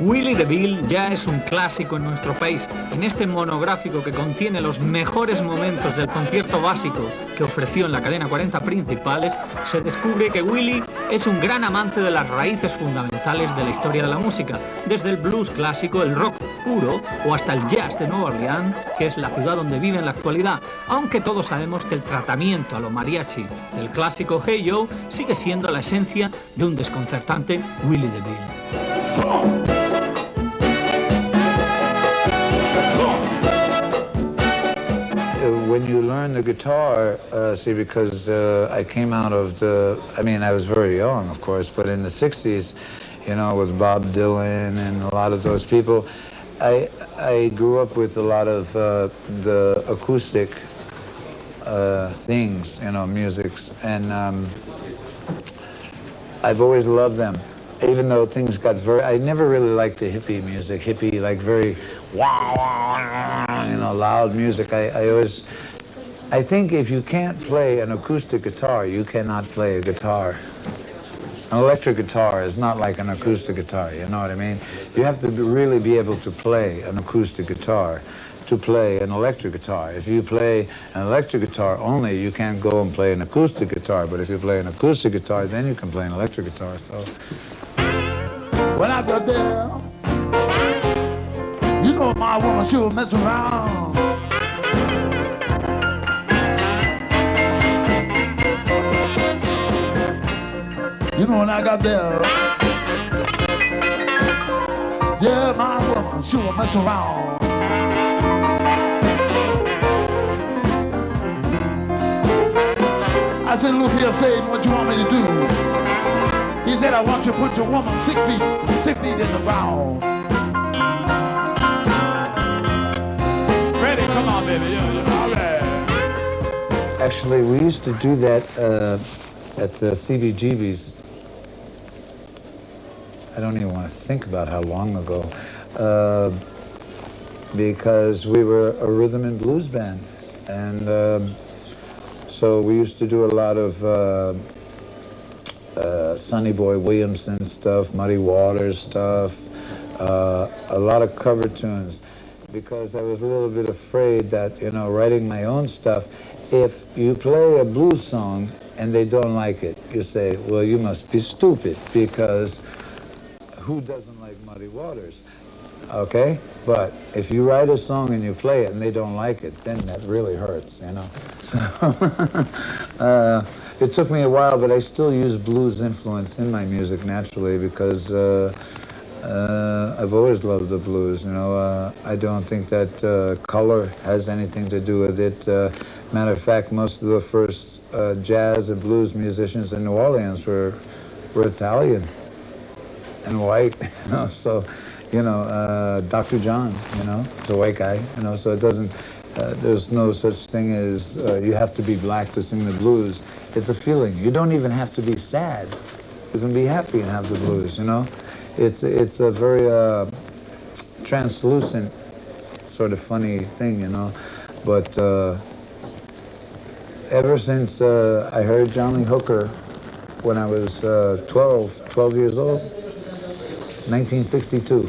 Willy DeVille ya es un clásico en nuestro país. En este monográfico que contiene los mejores momentos del concierto básico que ofreció en la cadena 40 Principales, se descubre que Willy es un gran amante de las raíces fundamentales de la historia de la música, desde el blues clásico, el rock puro o hasta el jazz de Nueva Orleans, que es la ciudad donde vive en la actualidad, aunque todos sabemos que el tratamiento a lo mariachi del clásico Hey Joe sigue siendo la esencia de un desconcertante Willy DeVille. When you learn the guitar, see, because I came out of I was very young, of course, but in the 60s, you know, with Bob Dylan and a lot of those people, I grew up with a lot of the acoustic things, you know, musics, and I've always loved them. Even though things got I never really liked the hippie music, like very, you know, loud music. I think if you can't play an acoustic guitar, you cannot play a guitar. An electric guitar is not like an acoustic guitar, you know what I mean? You have to really be able to play an acoustic guitar to play an electric guitar. If you play an electric guitar only, you can't go and play an acoustic guitar, but if you play an acoustic guitar, then you can play an electric guitar, so. When I got there, you know my woman, she was messing around. You know when I got there, yeah, my woman, she was messing around. I said, look here, Satan, what you want me to do? He said, I want you to put your woman 6 feet in the ground. Ready? Come on, baby. All right. Actually, we used to do that at CBGB's. I don't even want to think about how long ago, because we were a rhythm and blues band, and so we used to do a lot of Sonny Boy Williamson stuff, Muddy Waters stuff, a lot of cover tunes, because I was a little bit afraid that, you know, writing my own stuff, if you play a blues song and they don't like it, you say, well, you must be stupid, because who doesn't like Muddy Waters? Okay? But if you write a song and you play it and they don't like it, then that really hurts, you know? So, it took me a while, but I still use blues influence in my music naturally, because I've always loved the blues, you know. I don't think that color has anything to do with it. Matter of fact, most of the first jazz and blues musicians in New Orleans were Italian and white, you know, so, you know, Dr. John, you know, is a white guy, you know, so it doesn't, there's no such thing as you have to be black to sing the blues. It's a feeling. You don't even have to be sad. You can be happy and have the blues, you know? It's a very translucent sort of funny thing, you know? But ever since I heard John Lee Hooker when I was 12 years old, 1962,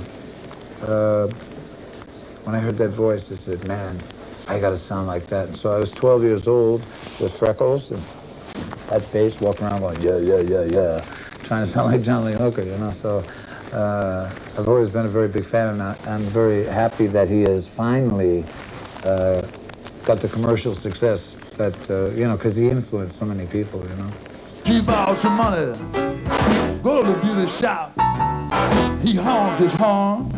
when I heard that voice, I said, man, I got to sound like that. And so I was 12 years old with freckles and that face, walking around going, yeah, trying to sound like John Lee Hooker, you know. So I've always been a very big fan, and I'm very happy that he has finally got the commercial success that, you know, because he influenced so many people, you know. She borrowed some money, go to the beauty shop. He honked his horn,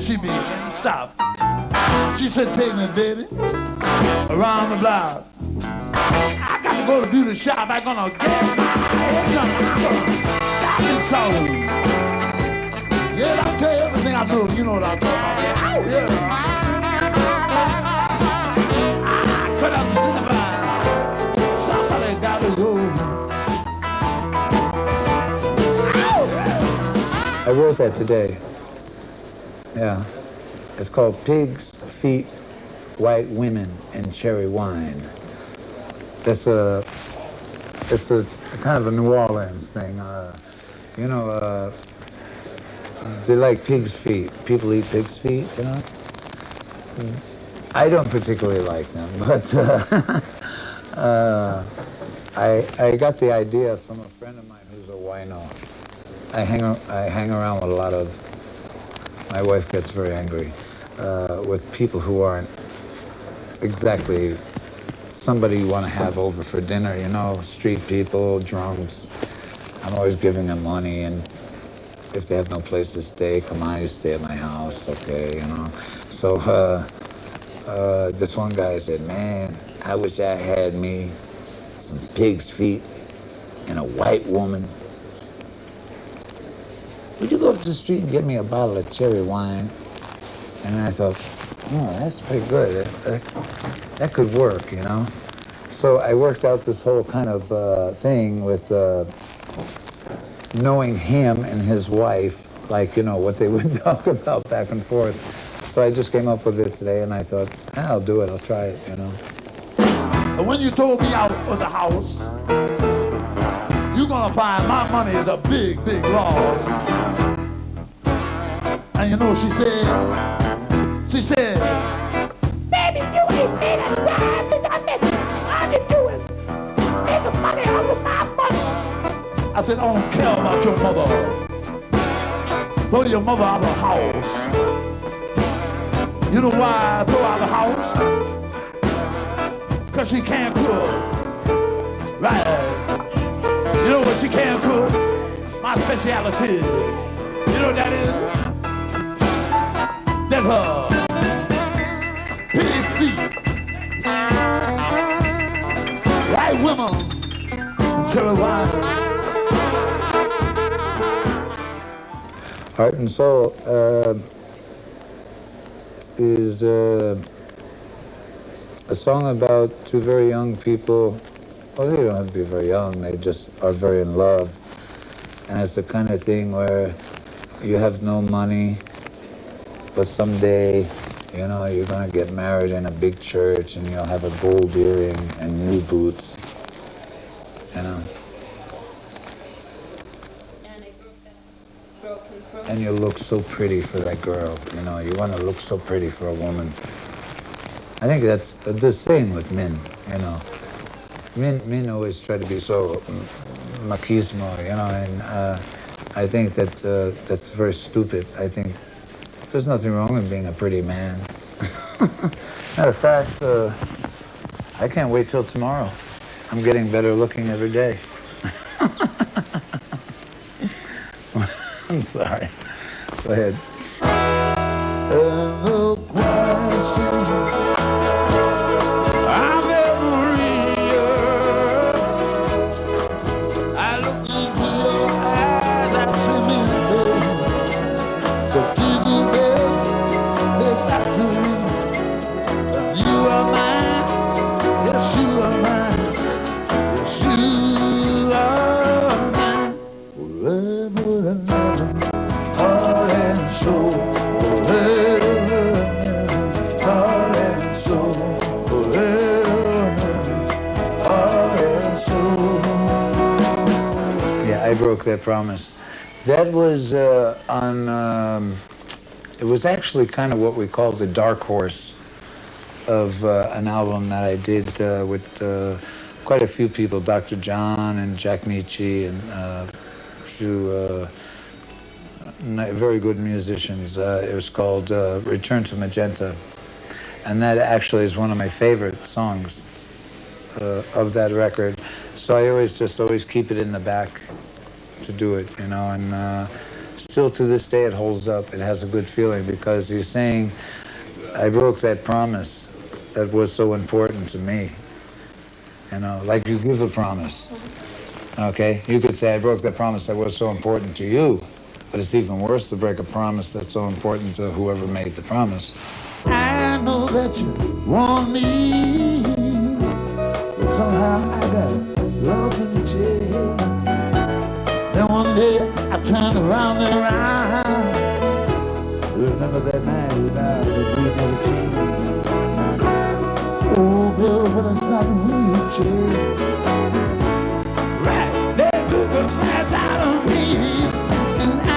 she began to stop. She said, take me, baby, around the block. I got to go to the beauty shop. I'm gonna get my hair done. I'm gonna stop and talk. Yeah, I'll tell you everything I do. You know what I'm talking about. Oh, yeah. I cut out the cinema. Somebody got to go. I wrote that today. Yeah. It's called Pigs, Feet, White Women, and Cherry Wine. It's a kind of a New Orleans thing. You know, they like pig's feet. People eat pig's feet, you know? I don't particularly like them, but I got the idea from a friend of mine who's a wino. I hang around with a lot of, my wife gets very angry, with people who aren't exactly somebody you want to have over for dinner, you know, street people, drunks. I'm always giving them money, and if they have no place to stay, come on, you stay at my house, okay, you know. So this one guy said, man, I wish I had me some pig's feet and a white woman. Would you go up the street and get me a bottle of cherry wine? And I thought, oh, that's pretty good. That could work, you know? So I worked out this whole kind of thing with knowing him and his wife, like, you know, what they would talk about back and forth. So I just came up with it today, and I thought, I'll do it, I'll try it, you know. When you told me out of the house, you're gonna find my money is a big, big loss. And you know what she said? She said, baby, you ain't made a dime since I met you. All you do is make the money out of my money. I said, I don't care about your mother. Throw your mother out of the house. You know why I throw out of the house? Because she can't cook. Right. You know what she can't cook? My specialty. You know what that is? That's her pig feet. White women, cherry wine. Heart and Soul is a song about two very young people. Well, they don't have to be very young, they just are very in love. And it's the kind of thing where you have no money, but someday, you know, you're gonna get married in a big church and you'll have a gold earring and new boots, you know. And you look so pretty for that girl, you know, you want to look so pretty for a woman. I think that's the same with men, you know. Men always try to be so machismo, you know, and I think that that's very stupid. I think there's nothing wrong with being a pretty man. Matter of fact, I can't wait till tomorrow. I'm getting better looking every day. I'm sorry. Go ahead. Broke that promise. That was on, it was actually kind of what we call the dark horse of an album that I did with quite a few people, Dr. John and Jack Nietzsche and a few very good musicians. It was called Return to Magenta. And that actually is one of my favorite songs of that record. So I always keep it in the back to do it, you know, and still to this day it holds up. It has a good feeling because you're saying, I broke that promise that was so important to me. You know, like you give a promise, okay? You could say, I broke that promise that was so important to you, but it's even worse to break a promise that's so important to whoever made the promise. I know that you want me, but somehow I got lost in the jail. Then one day I turned around and around. Remember that night without the green never changed. Oh, girl, but it's not real change. Right, that good girl smash out on me, and I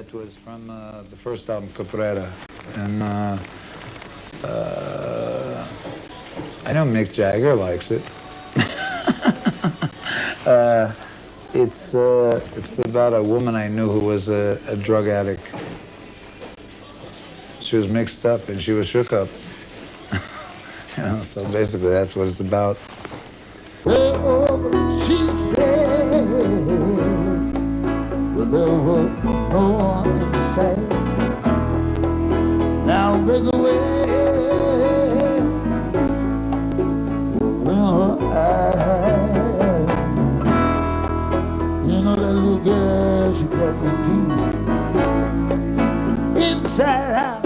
that was from the first album, Caprera. And I know Mick Jagger likes it. It's about a woman I knew who was a drug addict. She was mixed up and she was shook up. You know, so basically that's what it's about. She said, well, there was no one inside. Now break away. You know that little girl, she got me deep inside out.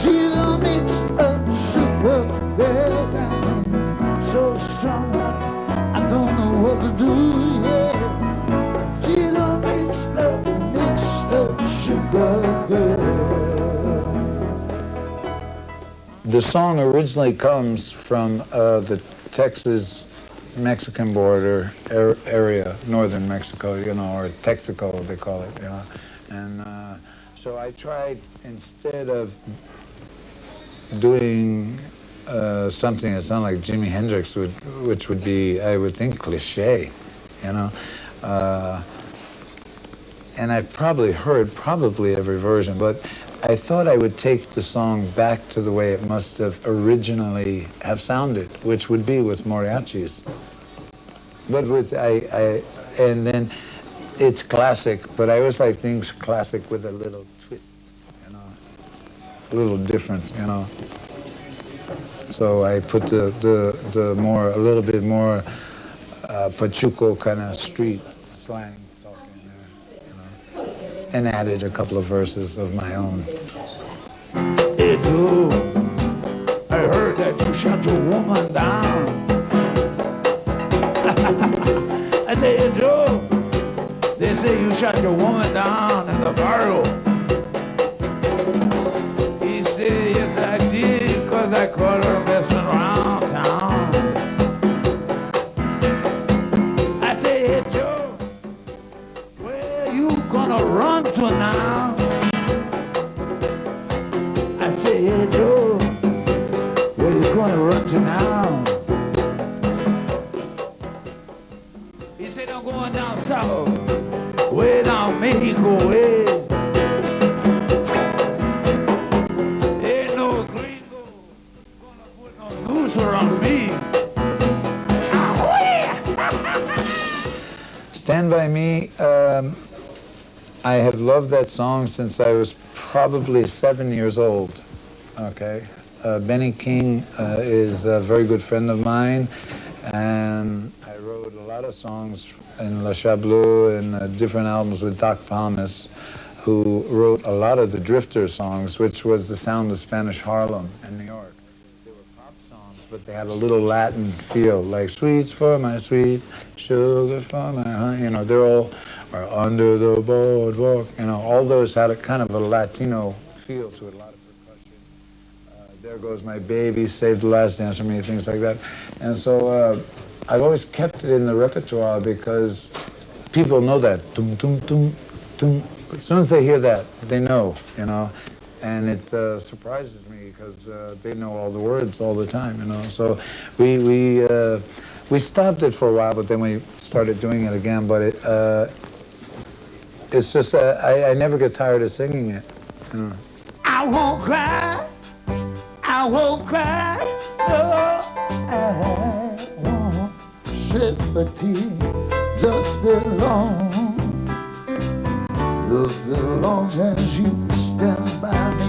She's a mix of sugar, girl, so strong. I don't know what to do, yeah. She's a mix of sugar, girl. The song originally comes from the Texas-Mexican border area, northern Mexico, you know, or Texaco, they call it, you know. And so I tried, instead of doing something that sounded like Jimi Hendrix, which would be, I would think, cliche, you know. And I've probably heard every version, but I thought I would take the song back to the way it must have originally have sounded, which would be with mariachis. But with and then it's classic, but I always like things classic with a little twist, you know, a little different, you know. So I put a little bit more Pachuco kind of street slang talking there, you know, and added a couple of verses of my own. Hey, dude, I heard that you shot your woman down. I say, hey, Joe, they say you shot your woman down in the barrel. He said, yes, I did, because I caught her messing around town. I say, hey, Joe, where you gonna run to now? I say, hey, Joe, where you gonna run to now? He said, I'm going down south, way down Mexico way. Ain't no gringo gonna put no noose around me. Stand By Me, I have loved that song since I was probably 7 years old, okay? Benny King is a very good friend of mine, and I wrote a lot of songs in La Chableau and different albums with Doc Thomas, who wrote a lot of the Drifter songs, which was the sound of Spanish Harlem in New York. They were pop songs, but they had a little Latin feel, like sweets for my sweet, sugar for my honey, you know, they're all, or under the boardwalk, you know, all those had a kind of a Latino feel to it, a lot of percussion. There Goes My Baby, Save the Last Dance for Me, things like that. And so I've always kept it in the repertoire because people know that. Tum, tum, tum, tum. As soon as they hear that, they know, you know. And it surprises me because they know all the words all the time, you know. So we stopped it for a while, but then we started doing it again. But it's just, I never get tired of singing it, you know. I won't cry, I won't cry, no, I won't shed a tear just as long as you stand by me.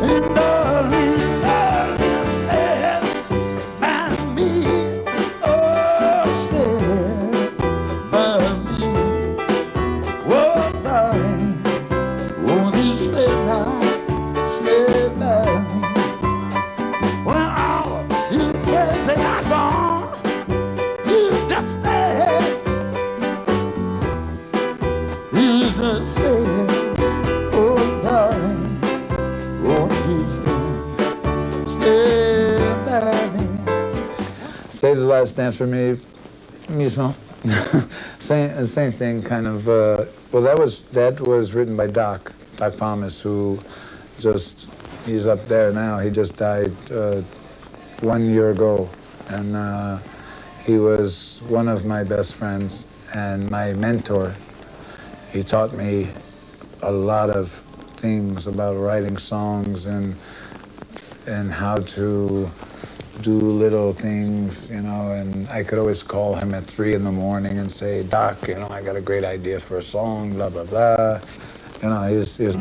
And darling, darling, stand by me, oh, stand by me, oh, darling, won't you stand by me? When all you friends they are gone, you just stay. You just stay. Oh, darling, won't you stay by me? Save the Last Dance for Me, mismo. Same thing, kind of. Well, that was written by Doc Thomas, who he's up there now. He just died 1 year ago, and he was one of my best friends and my mentor. He taught me a lot of things about writing songs and how to do little things, you know, and I could always call him at 3 in the morning and say, Doc, you know, I got a great idea for a song, blah, blah, blah. You know, he was